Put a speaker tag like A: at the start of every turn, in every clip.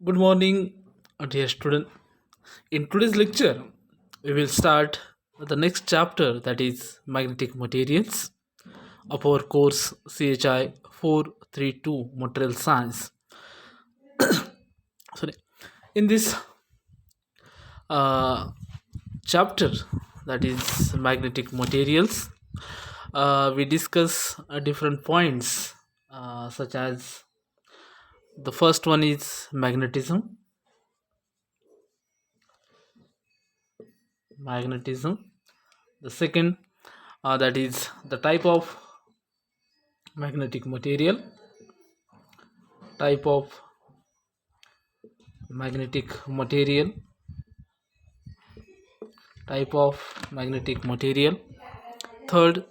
A: Good morning, dear student. In today's lecture, we will start with the next chapter, that is magnetic materials of our course CHI 432 Material Science. Sorry. In this uh, chapter, that is magnetic materials, we discuss different points, such as the first one is magnetism. Magnetism. The second, that is the type of magnetic material. Type of magnetic material. Type of magnetic material. Third,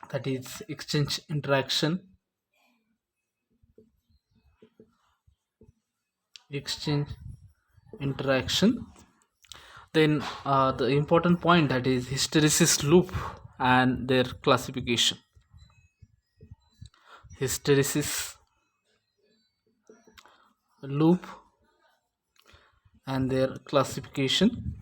A: that is exchange interaction. Exchange interaction. Then the important point, that is hysteresis loop and their classification. Hysteresis loop and their classification.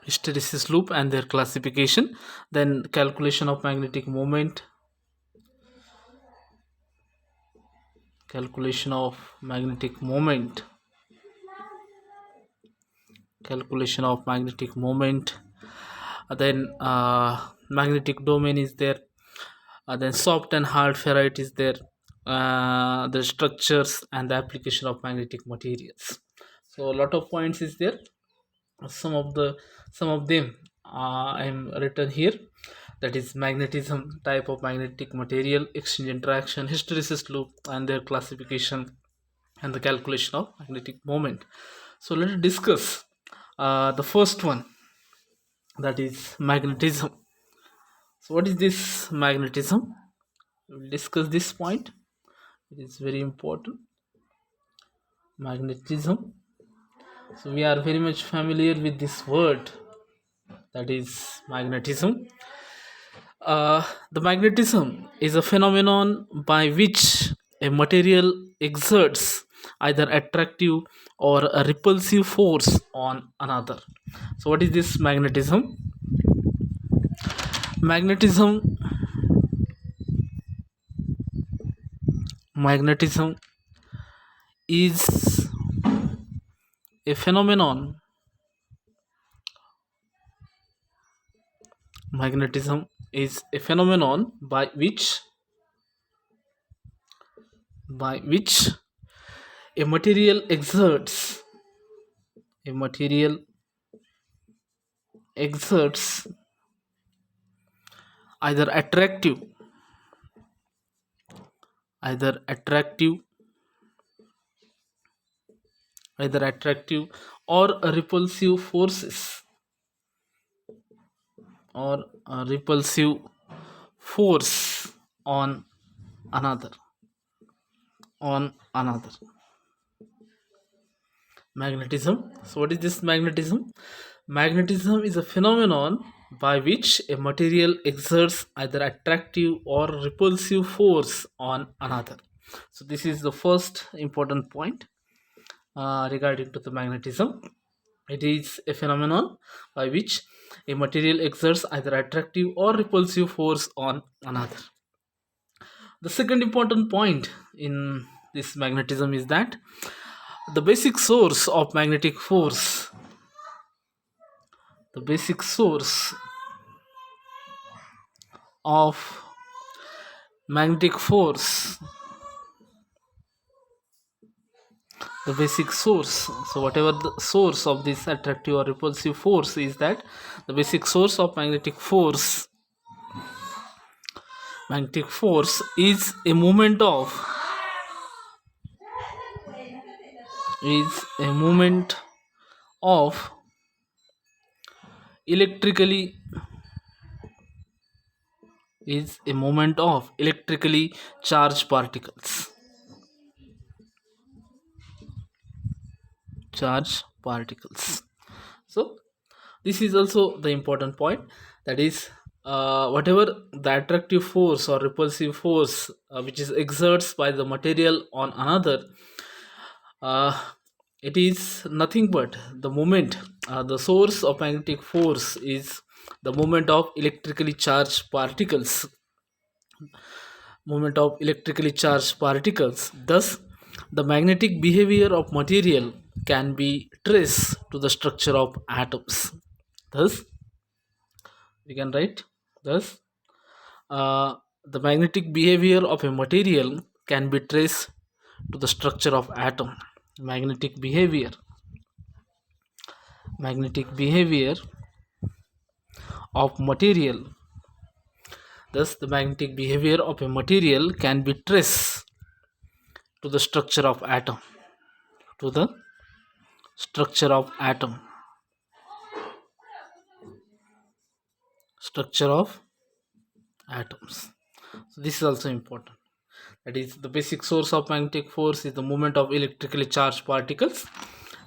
A: Hysteresis loop and their classification. Then calculation of magnetic moment. Calculation of magnetic moment. Calculation of magnetic moment. Then magnetic domain is there. Then soft and hard ferrite is there. The structures and the application of magnetic materials. So a lot of points is there. Some of them I'm written here, that is magnetism, type of magnetic material, exchange interaction, hysteresis loop and their classification, and the calculation of magnetic moment. So let's discuss the first one, that is magnetism. So what is this magnetism? We will discuss this point. It is very important. Magnetism. So we are very much familiar with this word, that is magnetism. The magnetism is a phenomenon by which a material exerts either attractive or a repulsive force on another. So what is this magnetism? Magnetism is a phenomenon. Magnetism is a phenomenon by which a material exerts either attractive either attractive or repulsive forces, or a repulsive force on another. Magnetism. So what is this magnetism is a phenomenon by which a material exerts either attractive or repulsive force on another. So this is the first important point regarding to the magnetism. It is a phenomenon by which a material exerts either attractive or repulsive force on another. The second important point in this magnetism is that the basic source of magnetic force, the basic source of magnetic force, the basic source, so whatever the source of this attractive or repulsive force is, that the basic source of magnetic force is a movement of electrically charged particles. So this is also the important point, that is whatever the attractive force or repulsive force which is exerts by the material on another, uh, it is nothing but the moment. The source of magnetic force is the moment of electrically charged particles. Moment of electrically charged particles. Thus, the magnetic behavior of material can be traced to the structure of atoms. Thus, we can write, thus, uh, the magnetic behavior of a material can be traced to the structure of atom. Magnetic behavior, magnetic behavior of material. Thus, the magnetic behavior of a material can be traced to the structure of atom. To the structure of atom. Structure of atoms. So this is also important. That is, the basic source of magnetic force is the movement of electrically charged particles.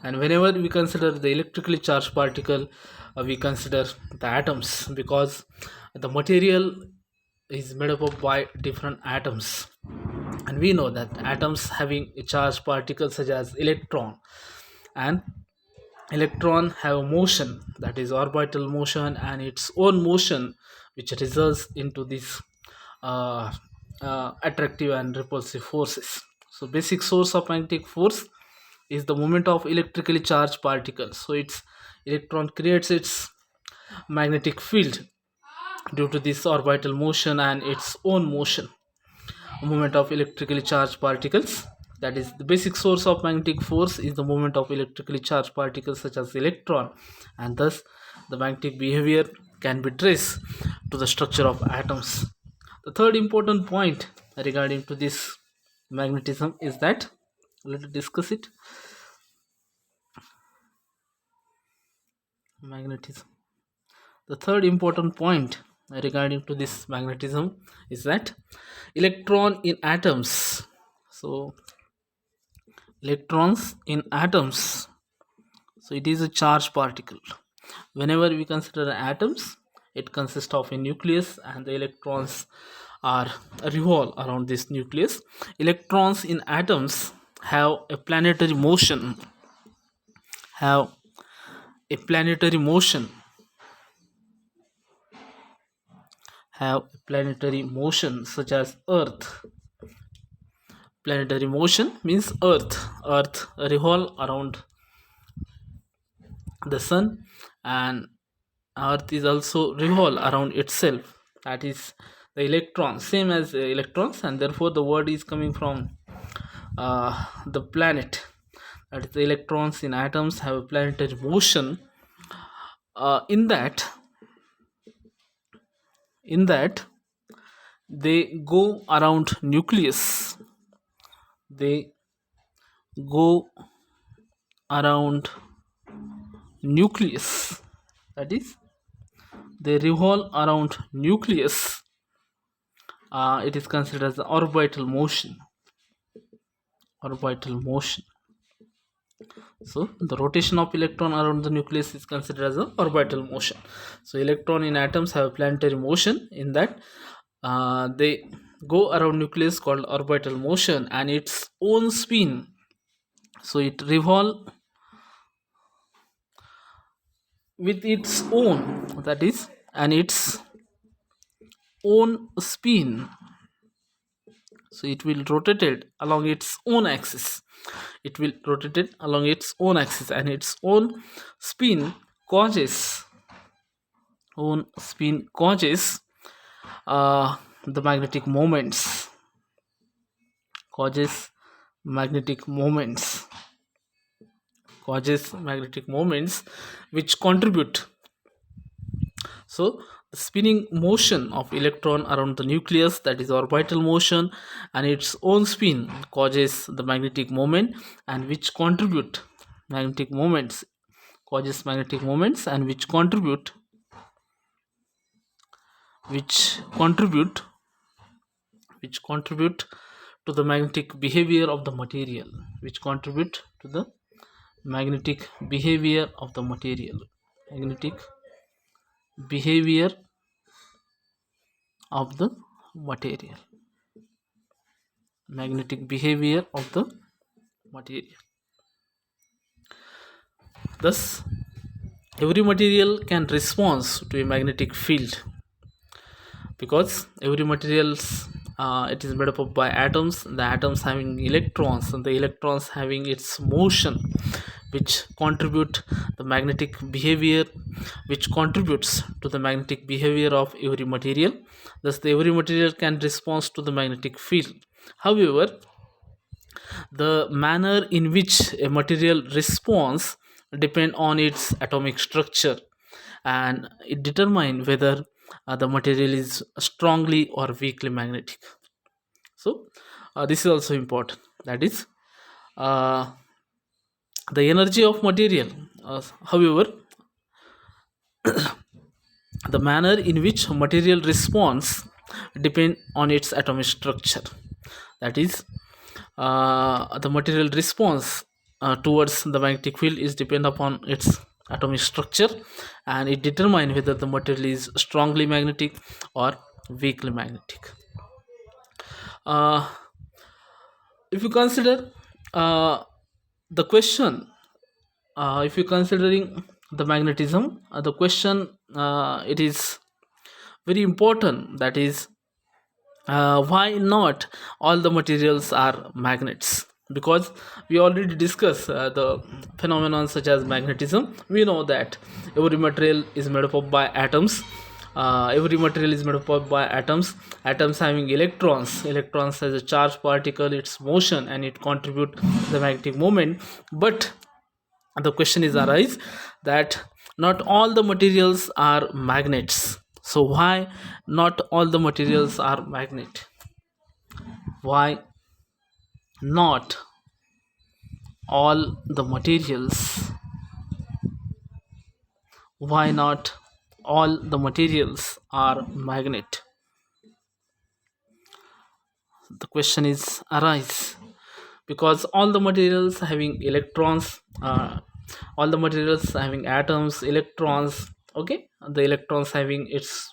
A: And whenever we consider the electrically charged particle, we consider the atoms, because the material is made up of by different atoms, and we know that atoms having a charged particle such as electron, and electron have a motion, that is orbital motion, and its own motion which results into this uh, attractive and repulsive forces. So basic source of magnetic force is the moment of electrically charged particles. So its electron creates its magnetic field due to this orbital motion and its own motion. A movement of electrically charged particles, that is, the basic source of magnetic force is the movement of electrically charged particles such as electron, and thus the magnetic behavior can be traced to the structure of atoms. The third important point regarding to this magnetism is that, let's discuss it. Magnetism. The third important point regarding to this magnetism is that electron in atoms. So electrons in atoms. So it is a charged particle. Whenever we consider atoms, it consists of a nucleus, and the electrons are revolve around this nucleus. Electrons in atoms have a planetary motion. Have a planetary motion. Have a planetary motion such as Earth. Planetary motion means Earth. Earth revolve around the sun, and Earth is also revolve around itself. That is the electrons, same as electrons, and therefore the word is coming from the planet. That is, the electrons in atoms have a planetary motion. In that they go around nucleus. They go around nucleus. That is, they revolve around nucleus. It is considered as the orbital motion. Orbital motion. So the rotation of electron around the nucleus is considered as an orbital motion. So electron in atoms have planetary motion, in that they go around nucleus called orbital motion, and its own spin. So it revolve with its own, that is, and its own spin. So it will rotate it along its own axis. It will rotate it along its own axis, and its own spin causes the magnetic moments. Causes magnetic moments. Causes magnetic moments which contribute. So the spinning motion of electron around the nucleus, that is orbital motion, and its own spin causes the magnetic moment, and which contribute magnetic moments, causes magnetic moments, and which contribute to the magnetic behavior of the material. Which contribute to the magnetic behavior of the material. Magnetic behavior of the material, magnetic behavior of the material. Thus, every material can respond to a magnetic field because every materials it is made up of by atoms, the atoms having electrons and the electrons having its motion, which contribute the magnetic behavior, which contributes to the magnetic behavior of every material. Thus the every material can respond to the magnetic field. However, the manner in which a material responds depend on its atomic structure, and it determine whether the material is strongly or weakly magnetic. So this is also important, that is uh, the energy of material. However, the manner in which material responds depend on its atomic structure, that is the material response towards the magnetic field is depend upon its atomic structure, and it determine whether the material is strongly magnetic or weakly magnetic. uh, if you consider uh, the question, if you're considering the magnetism, the question, it is very important, that is why not all the materials are magnets? Because we already discussed the phenomenon such as magnetism. We know that every material is made up of by atoms. Every material is made up of by atoms. Atoms having electrons. Electrons has a charged particle, its motion, and it contribute the magnetic moment. But the question is arise that not all the materials are magnets. So why not all the materials are magnet? Why not all the materials? Why not all the materials are magnet? The question is arise because all the materials having electrons, all the materials having atoms, electrons, okay, the electrons having its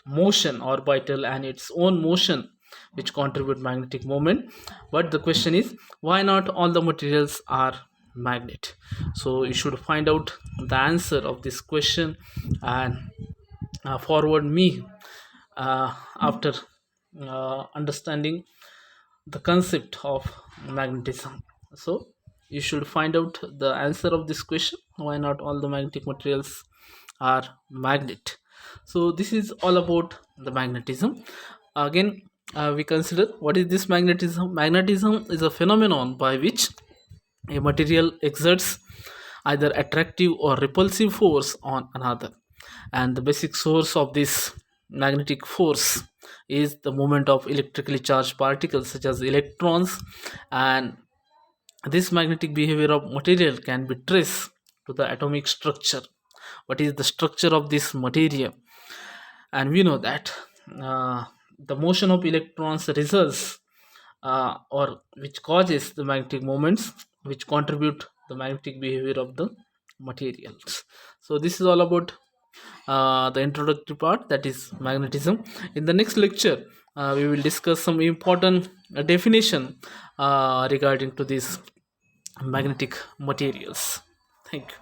A: motion, orbital, and its own motion, which contribute magnetic moment. But the question is why not all the materials are magnet? So you should find out the answer of this question and forward me after understanding the concept of magnetism. So you should find out the answer of this question, why not all the magnetic materials are magnet. So this is all about the magnetism. Again, we consider what is this magnetism. Magnetism is a phenomenon by which a material exerts either attractive or repulsive force on another, and the basic source of this magnetic force is the movement of electrically charged particles such as electrons. And this magnetic behavior of material can be traced to the atomic structure. What is the structure of this material? And we know that the motion of electrons results or which causes the magnetic moments which contribute the magnetic behavior of the materials. So this is all about the introductory part, that is magnetism. In the next lecture we will discuss some important definition regarding to these magnetic materials. Thank you.